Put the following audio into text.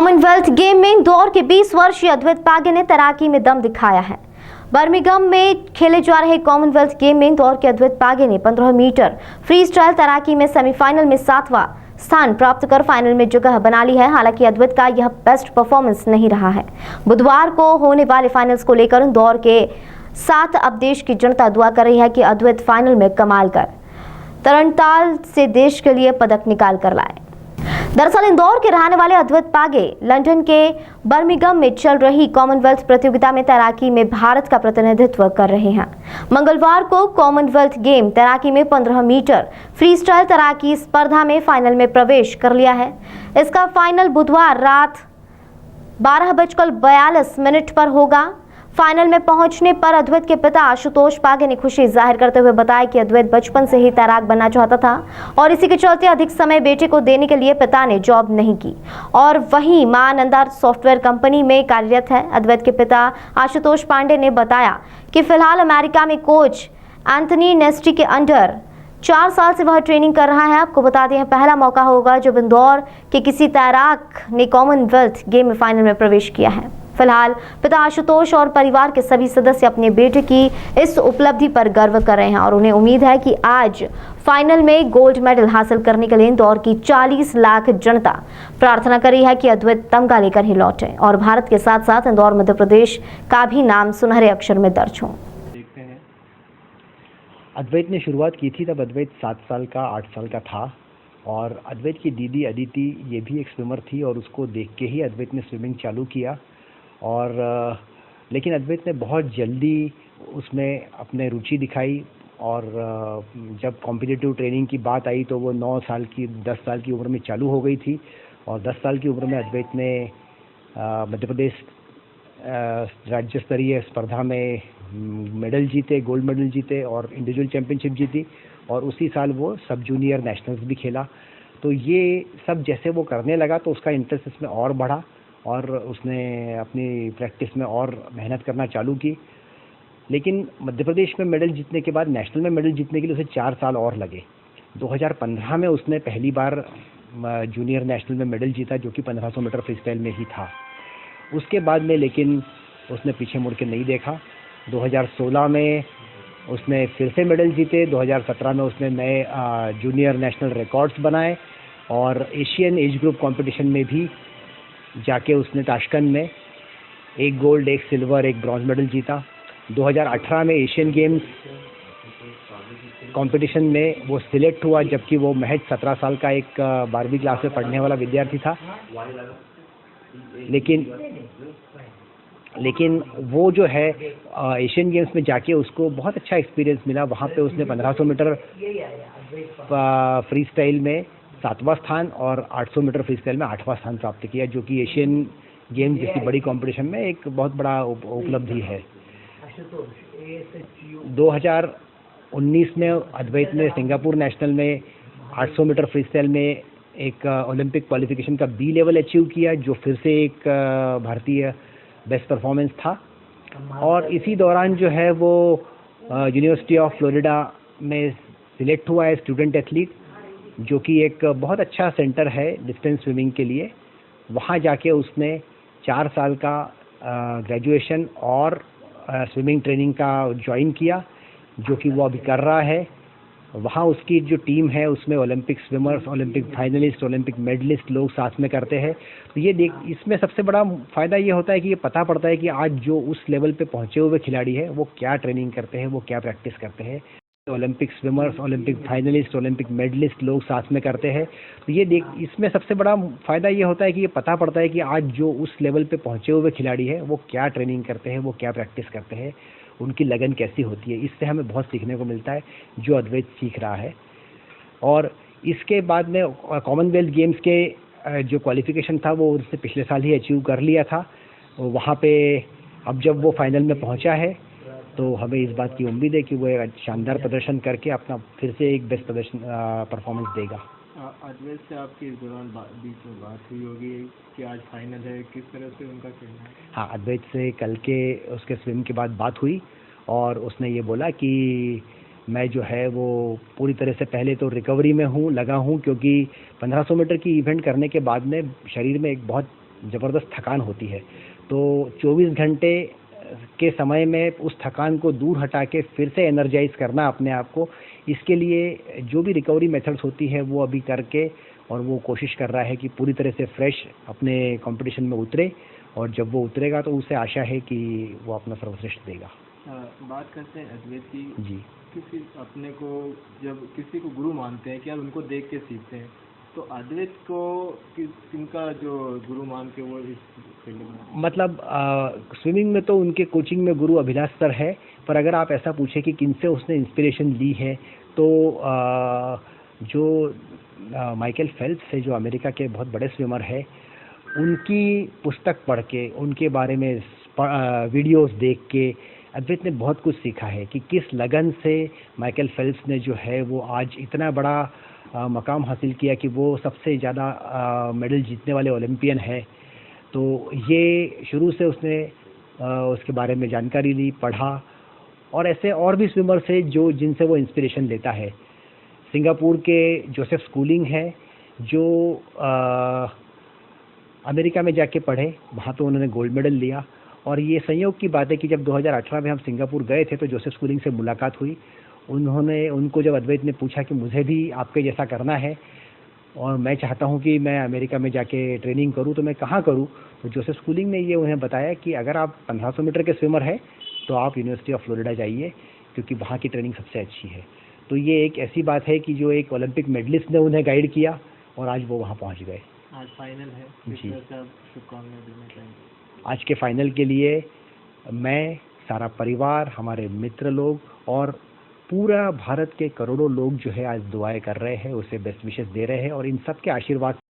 Commonwealth game में इंदौर के 20 वर्षीय अद्वैत पागे ने तैराकी में दम दिखाया है। बर्मिंघम में खेले जा रहे कॉमनवेल्थ गेम में इंदौर के अद्वैत पागे ने 15 मीटर फ्री स्टाइल तैराकी में सेमीफाइनल में 7वां स्थान प्राप्त कर फाइनल में जगह बना ली है। हालांकि अद्वैत का यह बेस्ट परफॉर्मेंस नहीं रहा है। बुधवार को होने वाले फाइनल्स को लेकर इंदौर के साथ अब देश की जनता दुआ कर रही है कि अद्वैत फाइनल में कमाल कर तरणताल से देश के लिए पदक निकाल कर लाए। दरअसल इंदौर के रहने वाले अद्वैत पागे लंदन के बर्मिंघम में चल रही कॉमनवेल्थ प्रतियोगिता में तैराकी में भारत का प्रतिनिधित्व कर रहे हैं। मंगलवार को कॉमनवेल्थ गेम तैराकी में 15 मीटर फ्री स्टाइल तैराकी स्पर्धा में फाइनल में प्रवेश कर लिया है। इसका फाइनल बुधवार रात 12:42 पर होगा। फाइनल में पहुंचने पर अद्वैत के पिता आशुतोष पागे ने खुशी जाहिर करते हुए बताया कि अद्वैत बचपन से ही तैराक बनना चाहता था और इसी के चलते अधिक समय बेटे को देने के लिए पिता ने जॉब नहीं की और वहीं मां नंदा सॉफ्टवेयर कंपनी में कार्यरत है। अद्वैत के पिता आशुतोष पांडे ने बताया कि फिलहाल अमेरिका में कोच एंथनी नेस्टी के अंडर 4 साल से वह ट्रेनिंग कर रहा है। आपको बता दें, पहला मौका होगा जब इंदौर के किसी तैराक ने कॉमनवेल्थ गेम में फाइनल में प्रवेश किया है। फिलहाल पिता आशुतोष और परिवार के सभी सदस्य अपने बेटे की इस उपलब्धि पर गर्व कर रहे हैं और उन्हें उम्मीद है कि आज फाइनल में गोल्ड मेडल हासिल करने के लिए इंदौर की 40 लाख जनता प्रार्थना कर रही है कि अद्वैत तमगा लेकर ही लौटे और भारत के साथ साथ इंदौर मध्य प्रदेश का भी नाम सुनहरे अक्षर में दर्ज हो। देखते हैं, अद्वैत ने शुरुआत की थी तब अद्वैत 7 साल का 8 साल का था और अद्वैत की दीदी अदिति ये भी एक स्विमर थी और उसको देख के ही अद्वैत ने स्विमिंग चालू किया और लेकिन अद्वैत ने बहुत जल्दी उसमें अपने रुचि दिखाई और जब कॉम्पिटिटिव ट्रेनिंग की बात आई तो वो 9 साल की 10 साल की उम्र में चालू हो गई थी और 10 साल की उम्र में अद्वैत ने मध्य प्रदेश राज्य स्तरीय स्पर्धा में मेडल जीते, गोल्ड मेडल जीते और इंडिविजुअल चैम्पियनशिप जीती और उसी साल वो सब जूनियर नेशनल्स भी खेला। तो ये सब जैसे वो करने लगा तो उसका इंटरेस्ट इसमें और बढ़ा और उसने अपनी प्रैक्टिस में और मेहनत करना चालू की। लेकिन मध्य प्रदेश में मेडल जीतने के बाद नेशनल में मेडल जीतने के लिए उसे 4 साल और लगे। 2015 में उसने पहली बार जूनियर नेशनल में मेडल जीता जो कि 1500 मीटर फ्री स्टाइल में ही था। उसके बाद में लेकिन उसने पीछे मुड़ के नहीं देखा। 2016 में उसने फिर से मेडल जीते। 2017 में उसने नए जूनियर नेशनल रिकॉर्ड्स बनाए और एशियन एज ग्रुप कंपटीशन में भी जाके उसने ताशकंद में 1 गोल्ड 1 सिल्वर 1 ब्रॉन्ज मेडल जीता। 2018 में एशियन गेम्स कंपटीशन में वो सिलेक्ट हुआ जबकि वो महज 17 साल का एक 12वीं क्लास में पढ़ने वाला विद्यार्थी था। लेकिन वो जो है एशियन गेम्स में जाके उसको बहुत अच्छा एक्सपीरियंस मिला। वहाँ पे उसने 1500 मीटर फ्री स्टाइल में 7वां स्थान और 800 मीटर फ्री स्टाइल में 8वां स्थान प्राप्त किया जो कि एशियन गेम जैसी बड़ी कंपटीशन में एक बहुत बड़ा उपलब्धि है। 2019 में अद्वैत ने सिंगापुर नेशनल में 800 मीटर फ्री स्टाइल में एक ओलंपिक क्वालिफिकेशन का बी लेवल अचीव किया जो फिर से एक भारतीय बेस्ट परफॉर्मेंस था। और इसी दौरान जो है वो यूनिवर्सिटी ऑफ फ्लोरिडा में सिलेक्ट हुआ है स्टूडेंट एथलीट जो कि एक बहुत अच्छा सेंटर है डिस्टेंस स्विमिंग के लिए। वहाँ जाके उसने 4 साल का ग्रेजुएशन और स्विमिंग ट्रेनिंग का ज्वाइन किया जो कि वो अभी कर रहा है। वहाँ उसकी जो टीम है उसमें Olympic swimmers, Olympic finalist, Olympic medalist लोग साथ में करते हैं। तो ये इसमें सबसे बड़ा फ़ायदा ये होता है कि ये पता पड़ता है कि आज जो उस लेवल पे पहुँचे हुए खिलाड़ी हैं वो क्या ट्रेनिंग करते हैं, वो क्या प्रैक्टिस करते हैं। Olympic swimmers, Olympic finalist, Olympic medalist लोग साथ में करते हैं। तो ये इसमें सबसे बड़ा फ़ायदा ये होता है कि ये पता पड़ता है कि आज जो उस लेवल पे पहुँचे हुए खिलाड़ी हैं वो क्या ट्रेनिंग करते हैं, वो क्या प्रैक्टिस करते हैं, उनकी लगन कैसी होती है। इससे हमें बहुत सीखने को मिलता है जो अद्वैत सीख रहा है। और इसके बाद में कॉमनवेल्थ गेम्स के जो क्वालिफिकेशन था वो उसने पिछले साल ही अचीव कर लिया था। वहाँ पे अब जब वो फाइनल में पहुँचा है तो हमें इस बात की उम्मीद है कि वो एक शानदार प्रदर्शन करके अपना फिर से एक बेस्ट परफॉर्मेंस देगा। अद्वैत से आपकी इस दौरान बीच में बात हुई होगी कि आज फाइनल है, किस तरह से उनका कहना है? हाँ, अद्वैत से कल के उसके स्विम के बाद बात हुई और उसने ये बोला कि मैं जो है वो पूरी तरह से पहले तो रिकवरी में लगा हूँ क्योंकि 1500 मीटर की इवेंट करने के बाद में शरीर में एक बहुत ज़बरदस्त थकान होती है। तो 24 घंटे के समय में उस थकान को दूर हटा के फिर से एनर्जाइज करना अपने आप को, इसके लिए जो भी रिकवरी मेथड्स होती है वो अभी करके, और वो कोशिश कर रहा है कि पूरी तरह से फ्रेश अपने कंपटीशन में उतरे, और जब वो उतरेगा तो उसे आशा है कि वो अपना सर्वश्रेष्ठ देगा। बात करते हैं अद्वैत की। जी। किसी अपने को जब किसी को गुरु मानते हैं कि यार उनको देख के सीखते हैं, तो अद्वैत को किनका जो गुरु मान के वो इस फील्ड में? मतलब स्विमिंग में तो उनके कोचिंग में गुरु अभिलाष सर है, पर अगर आप ऐसा पूछे कि किनसे उसने इंस्पिरेशन ली है, तो जो माइकल फेल्प्स है, जो अमेरिका के बहुत बड़े स्विमर है, उनकी पुस्तक पढ़ के, उनके बारे में वीडियोस देख के अद्वैत ने बहुत कुछ सीखा है कि किस लगन से माइकल फेल्प्स ने जो है वो आज इतना बड़ा मकाम हासिल किया कि वो सबसे ज़्यादा मेडल जीतने वाले ओलंपियन है। तो ये शुरू से उसने उसके बारे में जानकारी ली, पढ़ा, और ऐसे और भी स्विमर्स है जो जिनसे वो इंस्पिरेशन लेता है। सिंगापुर के जोसेफ स्कूलिंग है, जो अमेरिका में जाके पढ़े, वहाँ तो उन्होंने गोल्ड मेडल लिया। और ये संयोग की बात है कि जब 2018 में हम सिंगापुर गए थे तो जोसेफ स्कूलिंग से मुलाकात हुई। उनको जब अद्वैत ने पूछा कि मुझे भी आपके जैसा करना है और मैं चाहता हूँ कि मैं अमेरिका में जाके ट्रेनिंग करूँ, तो मैं कहाँ करूँ, तो जोसेफ स्कूलिंग ने ये उन्हें बताया कि अगर आप 1500 मीटर के स्विमर हैं तो आप यूनिवर्सिटी ऑफ फ्लोरिडा जाइए, क्योंकि वहाँ की ट्रेनिंग सबसे अच्छी है। तो ये एक ऐसी बात है कि जो एक ओलंपिक मेडलिस्ट ने उन्हें गाइड किया और आज वो वहाँ पहुँच गए। आज फाइनल है, जी। शुभकामनाएं देना चाहेंगे? आज के फाइनल के लिए मैं, सारा परिवार, हमारे मित्र लोग और पूरा भारत के करोड़ों लोग जो है आज दुआएं कर रहे हैं, उसे बेस्ट विशेस दे रहे हैं, और इन सब के आशीर्वाद